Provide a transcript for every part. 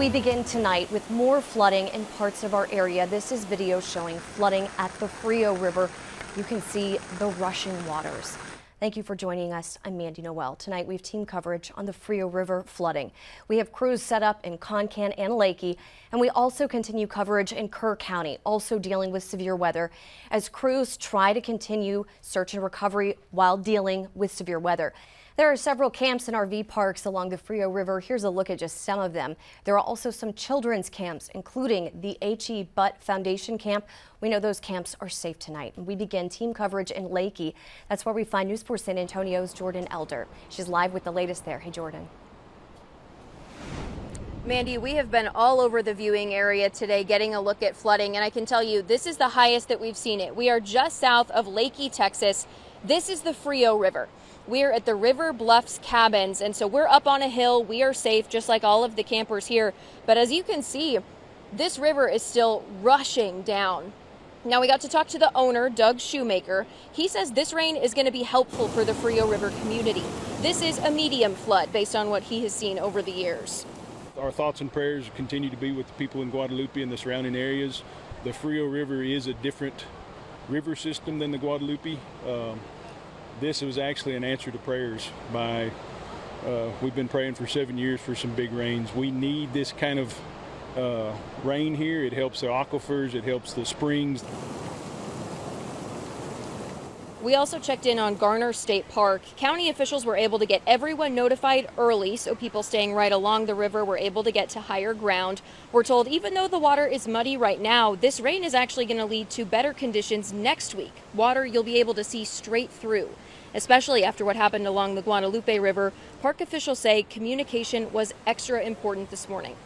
We begin tonight with more flooding in parts of our area. This is video showing flooding at the Frio River. You can see the rushing waters. Thank you for joining us. I'm Mandy Noel. Tonight we have team coverage on the Frio River flooding. We have crews set up in Concan and Leakey, and we also continue coverage in Kerr County, also dealing with severe weather, as crews try to continue search and recovery while dealing with severe weather. There are several camps and RV parks along the Frio River. Here's a look at just some of them. There are also some children's camps, including the H.E. Butt Foundation Camp. We know those camps are safe tonight. We begin team coverage in Leakey. That's where we find News 4 San Antonio's Jordan Elder. She's live with the latest there. Hey, Jordan. Mandy, we have been all over the viewing area today getting a look at flooding, and I can tell you this is the highest that we've seen it. We are just south of Leakey, Texas. This is the Frio River. We're at the River Bluffs cabins, and so we're up on a hill. We are safe, just like all of the campers here. But as you can see, this river is still rushing down. Now, we got to talk to the owner, Doug Shoemaker. He says this rain is going to be helpful for the Frio River community. This is a medium flood based on what he has seen over the years. Our thoughts and prayers continue to be with the people in Guadalupe and the surrounding areas. The Frio River is a different river system than the Guadalupe. This was actually an answer to prayers by, we've been praying for 7 years for some big rains. We need this kind of rain here. It helps the aquifers, it helps the springs. We also checked in on Garner State Park. County officials were able to get everyone notified early, so people staying right along the river were able to get to higher ground. We're told even though the water is muddy right now, this rain is actually going to lead to better conditions next week. Water you'll be able to see straight through. Especially after what happened along the Guadalupe River, park officials say communication was extra important this morning.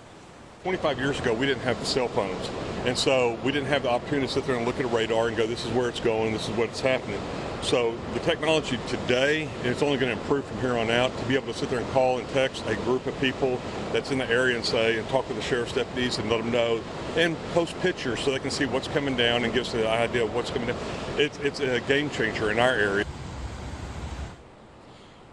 25 years ago, we didn't have the cell phones, and so we didn't have the opportunity to sit there and look at a radar and go, this is where it's going, this is what's happening. So the technology today, and it's only going to improve from here on out, to be able to sit there and call and text a group of people that's in the area and say, and talk with the sheriff's deputies and let them know, and post pictures so they can see what's coming down and give us an idea of what's coming down. It's a game changer in our area.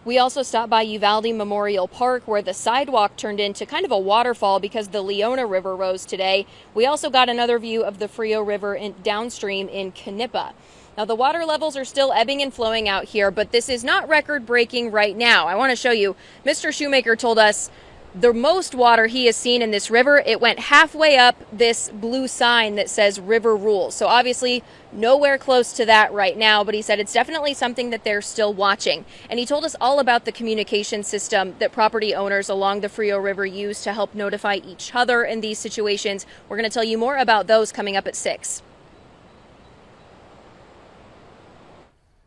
We also stopped by Uvalde Memorial Park, where the sidewalk turned into kind of a waterfall because the Llano River rose today. We also got another view of the Frio River downstream in Canepa. Now, the water levels are still ebbing and flowing out here, but this is not record-breaking right now. I want to show you, Mr. Shoemaker told us the most water he has seen in this river, it went halfway up this blue sign that says River Rules. So obviously nowhere close to that right now, but he said it's definitely something that they're still watching. And he told us all about the communication system that property owners along the Frio River use to help notify each other in these situations. We're going to tell you more about those coming up at 6.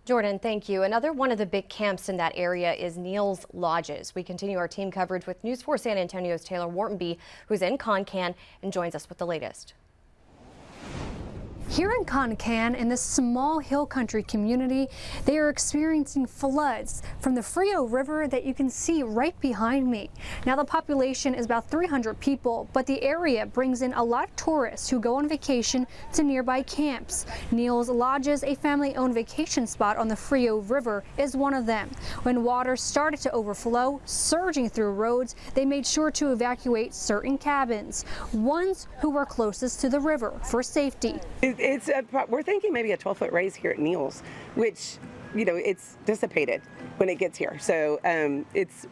Jordan, thank you. Another one of the big camps in that area is Neal's Lodges. We continue our team coverage with News 4 San Antonio's Taylor Whartonby, who's in Concan and joins us with the latest. Here in Concan, in this small hill country community, they are experiencing floods from the Frio River that you can see right behind me. Now, the population is about 300 people, but the area brings in a lot of tourists who go on vacation to nearby camps. Neal's Lodges, a family-owned vacation spot on the Frio River, is one of them. When water started to overflow, surging through roads, they made sure to evacuate certain cabins, ones who were closest to the river for safety. We're thinking maybe a 12-foot raise here at Neal's, which, you know, it's dissipated when it gets here. So it's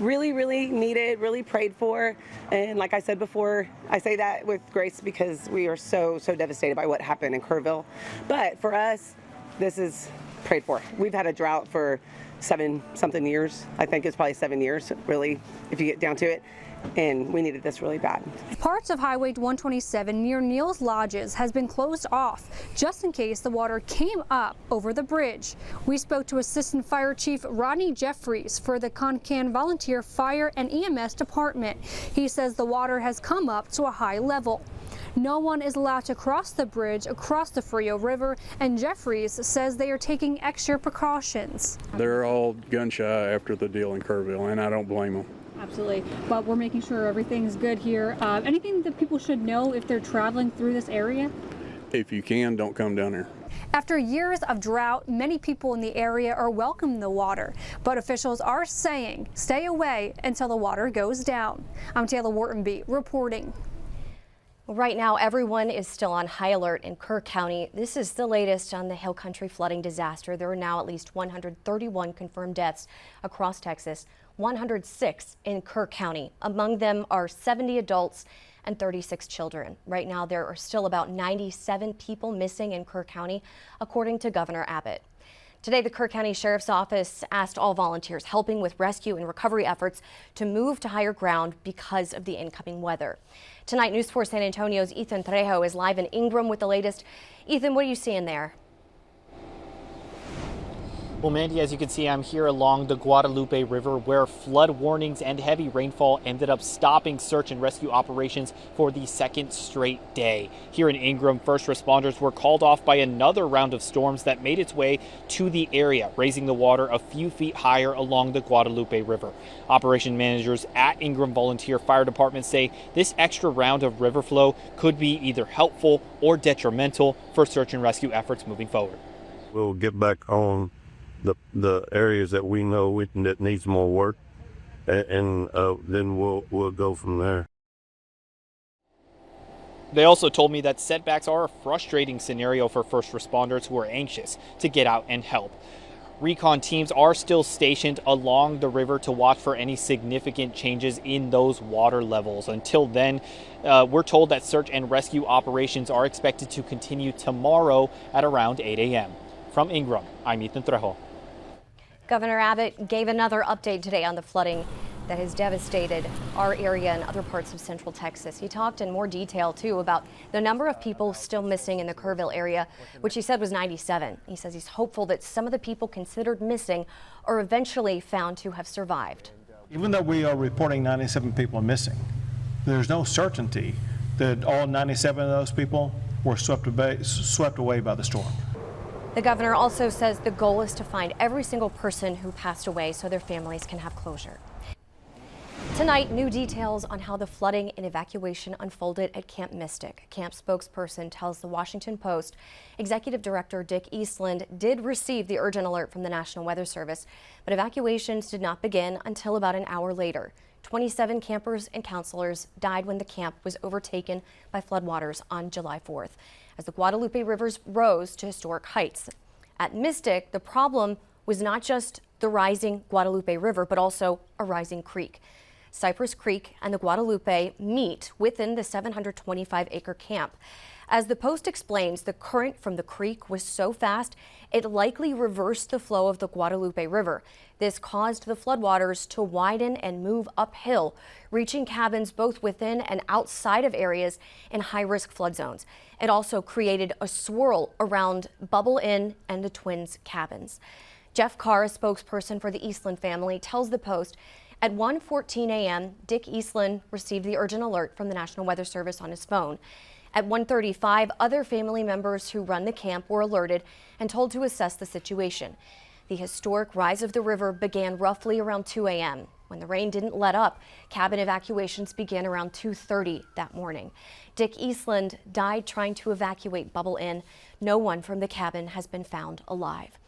really, really needed, really prayed for. And like I said before, I say that with grace because we are so devastated by what happened in Kerrville. But for us, this is prayed for. We've had a drought for 7-something years. I think it's probably 7 years, really, if you get down to it. And we needed this really bad. Parts of Highway 127 near Neal's Lodges has been closed off just in case the water came up over the bridge. We spoke to Assistant Fire Chief Rodney Jeffries for the Concan Volunteer Fire and EMS Department. He says the water has come up to a high level. No one is allowed to cross the bridge across the Frio River, and Jeffries says they are taking extra precautions. They're all gun shy after the deal in Kerrville, and I don't blame them. Absolutely, but we're making sure everything's good here. Anything that people should know if they're traveling through this area? If you can, don't come down here. After years of drought, many people in the area are welcoming the water, but officials are saying stay away until the water goes down. I'm Taylor Whartonby reporting. Right now, everyone is still on high alert in Kerr County. This is the latest on the Hill Country flooding disaster. There are now at least 131 confirmed deaths across Texas, 106 in Kerr County. Among them are 70 adults and 36 children. Right now, there are still about 97 people missing in Kerr County, according to Governor Abbott. Today, the Kerr County Sheriff's Office asked all volunteers helping with rescue and recovery efforts to move to higher ground because of the incoming weather. Tonight, News 4 San Antonio's Ethan Trejo is live in Ingram with the latest. Ethan, what are you seeing there? Well, Mandy, as you can see, I'm here along the Guadalupe River where flood warnings and heavy rainfall ended up stopping search and rescue operations for the second straight day. Here in Ingram, first responders were called off by another round of storms that made its way to the area, raising the water a few feet higher along the Guadalupe River. Operation managers at Ingram Volunteer Fire Department say this extra round of river flow could be either helpful or detrimental for search and rescue efforts moving forward. We'll get back on the areas that we know that needs more work, and then we'll go from there. They also told me that setbacks are a frustrating scenario for first responders who are anxious to get out and help. Recon teams are still stationed along the river to watch for any significant changes in those water levels. Until then, we're told that search and rescue operations are expected to continue tomorrow at around 8 a.m. From Ingram, I'm Ethan Trejo. Governor Abbott gave another update today on the flooding that has devastated our area and other parts of central Texas. He talked in more detail, too, about the number of people still missing in the Kerrville area, which he said was 97. He says he's hopeful that some of the people considered missing are eventually found to have survived. Even though we are reporting 97 people missing, there's no certainty that all 97 of those people were swept away by the storm. The governor also says the goal is to find every single person who passed away so their families can have closure. Tonight, new details on how the flooding and evacuation unfolded at Camp Mystic. A camp spokesperson tells the Washington Post Executive Director Dick Eastland did receive the urgent alert from the National Weather Service, but evacuations did not begin until about an hour later. 27 campers and counselors died when the camp was overtaken by floodwaters on July 4th. As the Guadalupe rivers rose to historic heights. At Mystic, the problem was not just the rising Guadalupe River, but also a rising creek. Cypress Creek and the Guadalupe meet within the 725-acre camp. As the Post explains, the current from the creek was so fast, it likely reversed the flow of the Guadalupe River. This caused the floodwaters to widen and move uphill, reaching cabins both within and outside of areas in high-risk flood zones. It also created a swirl around Bubble Inn and the twins' cabins. Jeff Carr, a spokesperson for the Eastland family, tells the Post at 1:14 a.m., Dick Eastland received the urgent alert from the National Weather Service on his phone. At 1:35, other family members who run the camp were alerted and told to assess the situation. The historic rise of the river began roughly around 2 a.m. When the rain didn't let up, cabin evacuations began around 2:30 that morning. Dick Eastland died trying to evacuate Bubble Inn. No one from the cabin has been found alive.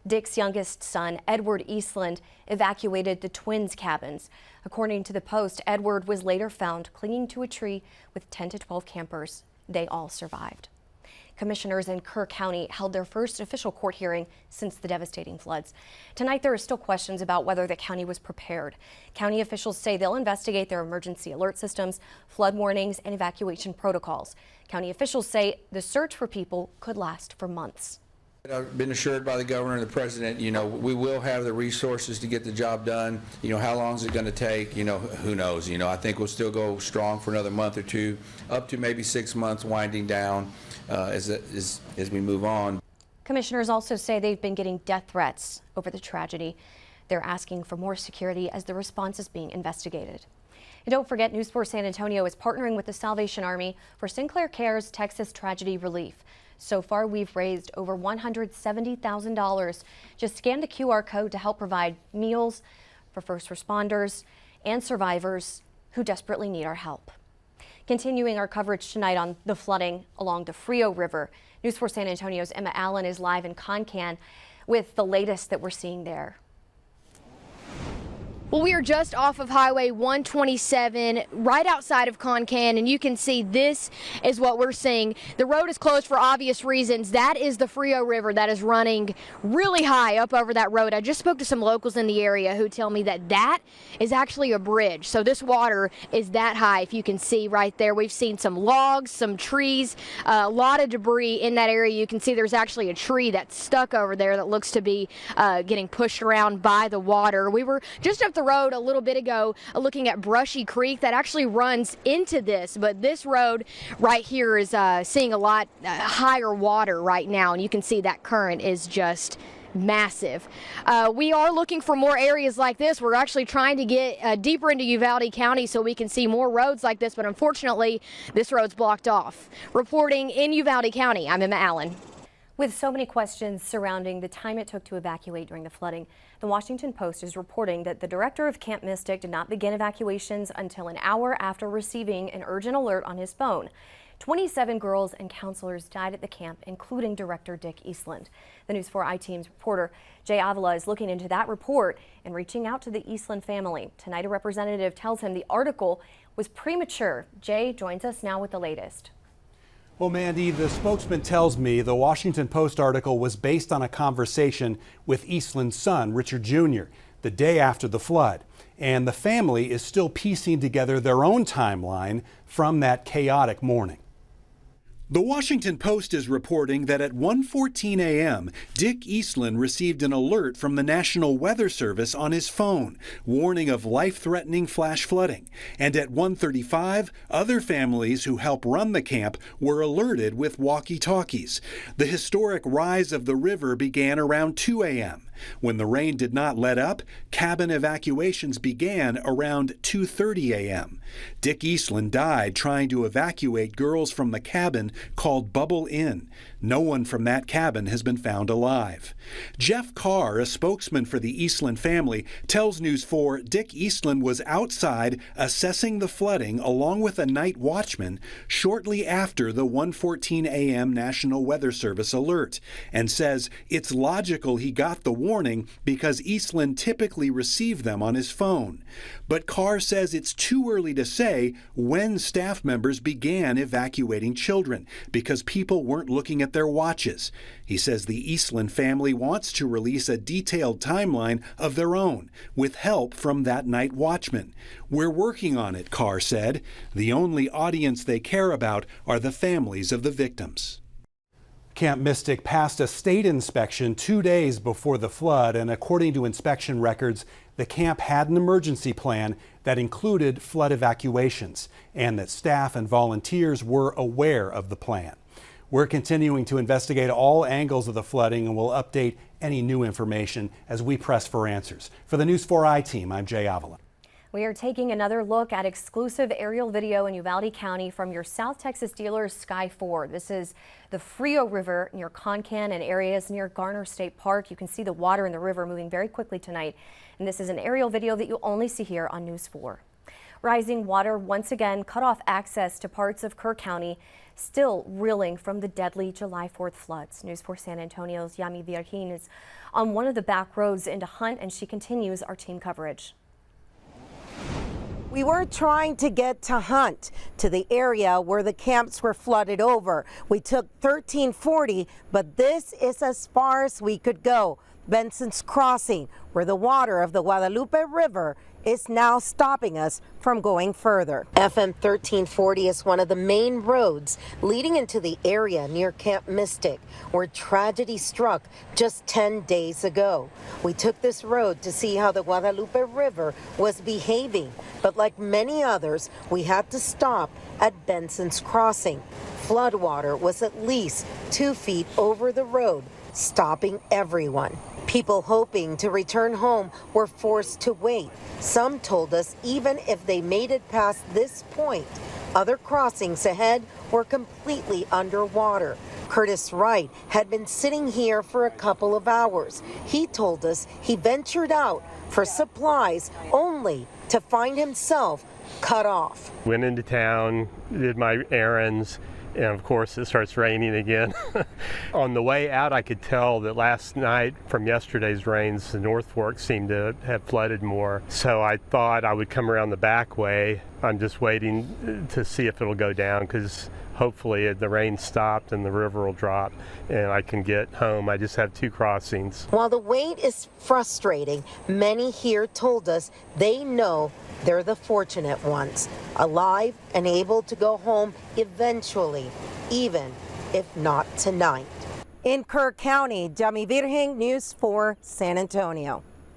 Dick's youngest son, Edward Eastland, evacuated the twins' cabins. According to the Post, Edward was later found clinging to a tree with 10 to 12 campers. They all survived. Commissioners in Kerr County held their first official court hearing since the devastating floods. Tonight, there are still questions about whether the county was prepared. County officials say they'll investigate their emergency alert systems, flood warnings, and evacuation protocols. County officials say the search for people could last for months. I've been assured by the governor and the president, we will have the resources to get the job done. How long is it going to take? Who knows? I think we'll still go strong for another month or two, up to maybe 6 months, winding down as we move on. Commissioners also say they've been getting death threats over the tragedy. They're asking for more security as the response is being investigated. And don't forget, News 4 San Antonio is partnering with the Salvation Army for Sinclair Care's Texas Tragedy Relief. So far, we've raised over $170,000. Just scan the QR code to help provide meals for first responders and survivors who desperately need our help. Continuing our coverage tonight on the flooding along the Frio River. News 4 San Antonio's Emma Allen is live in Concan with the latest that we're seeing there. Well, we are just off of Highway 127, right outside of Concan, and you can see this is what we're seeing. The road is closed for obvious reasons. That is the Frio River that is running really high up over that road. I just spoke to some locals in the area who tell me that that is actually a bridge. So this water is that high, if you can see right there. We've seen some logs, some trees, a lot of debris in that area. You can see there's actually a tree that's stuck over there that looks to be getting pushed around by the water. We were just up the road a little bit ago looking at Brushy Creek that actually runs into this, but this road right here is seeing a lot higher water right now, and you can see that current is just massive. We are looking for more areas like this. We're actually trying to get deeper into Uvalde County so we can see more roads like this, but unfortunately this road's blocked off. Reporting in Uvalde County, I'm Emma Allen. With so many questions surrounding the time it took to evacuate during the flooding, the Washington Post is reporting that the director of Camp Mystic did not begin evacuations until an hour after receiving an urgent alert on his phone. 27 girls and counselors died at the camp, including Director Dick Eastland. The News 4 I-Team's reporter Jay Avila is looking into that report and reaching out to the Eastland family. Tonight, a representative tells him the article was premature. Jay joins us now with the latest. Well, Mandy, the spokesman tells me the Washington Post article was based on a conversation with Eastland's son, Richard Jr., the day after the flood. And the family is still piecing together their own timeline from that chaotic morning. The Washington Post is reporting that at 1:14 a.m., Dick Eastland received an alert from the National Weather Service on his phone, warning of life-threatening flash flooding. And at 1:35, other families who help run the camp were alerted with walkie-talkies. The historic rise of the river began around 2 a.m. When the rain did not let up, cabin evacuations began around 2:30 a.m. Dick Eastland died trying to evacuate girls from the cabin called Bubble Inn. No one from that cabin has been found alive. Jeff Carr, a spokesman for the Eastland family, tells News 4 Dick Eastland was outside assessing the flooding along with a night watchman shortly after the 1:14 a.m. National Weather Service alert, and says it's logical he got the warning because Eastland typically received them on his phone. But Carr says it's too early to say when staff members began evacuating children because people weren't looking at their watches. He says the Eastland family wants to release a detailed timeline of their own with help from that night watchman. We're working on it, Carr said. The only audience they care about are the families of the victims. Camp Mystic passed a state inspection 2 days before the flood, and according to inspection records, the camp had an emergency plan that included flood evacuations and that staff and volunteers were aware of the plan. We're continuing to investigate all angles of the flooding and will update any new information as we press for answers. For the News 4 I-Team, I'm Jay Avila. We are taking another look at exclusive aerial video in Uvalde County from your South Texas dealers Sky Ford. This is the Frio River near Concan and areas near Garner State Park. You can see the water in the river moving very quickly tonight. And this is an aerial video that you only see here on News 4. Rising water once again cut off access to parts of Kerr County, still reeling from the deadly July 4th floods. News 4 San Antonio's Yami Virgin is on one of the back roads into Hunt, and she continues our team coverage. We were trying to get to Hunt, to the area where the camps were flooded over. We took 1340, but this is as far as we could go. Benson's Crossing, where the water of the Guadalupe River is now stopping us from going further. FM 1340 is one of the main roads leading into the area near Camp Mystic, where tragedy struck just 10 days ago. We took this road to see how the Guadalupe River was behaving, but like many others, we had to stop at Benson's Crossing. Floodwater was at least 2 feet over the road, stopping everyone. People hoping to return home were forced to wait. Some told us even if they made it past this point, other crossings ahead were completely underwater. Curtis Wright had been sitting here for a couple of hours. He told us he ventured out for supplies only to find himself cut off. Went into town, did my errands, and of course it starts raining again. On the way out, I could tell that last night from yesterday's rains, the North Fork seemed to have flooded more. So I thought I would come around the back way. I'm just waiting to see if it'll go down, because hopefully the rain stopped and the river will drop and I can get home. I just have 2 crossings. While the wait is frustrating, many here told us they know they're the fortunate ones, alive and able to go home eventually, even if not tonight. In Kerr County, Dami Virgen, News 4, San Antonio.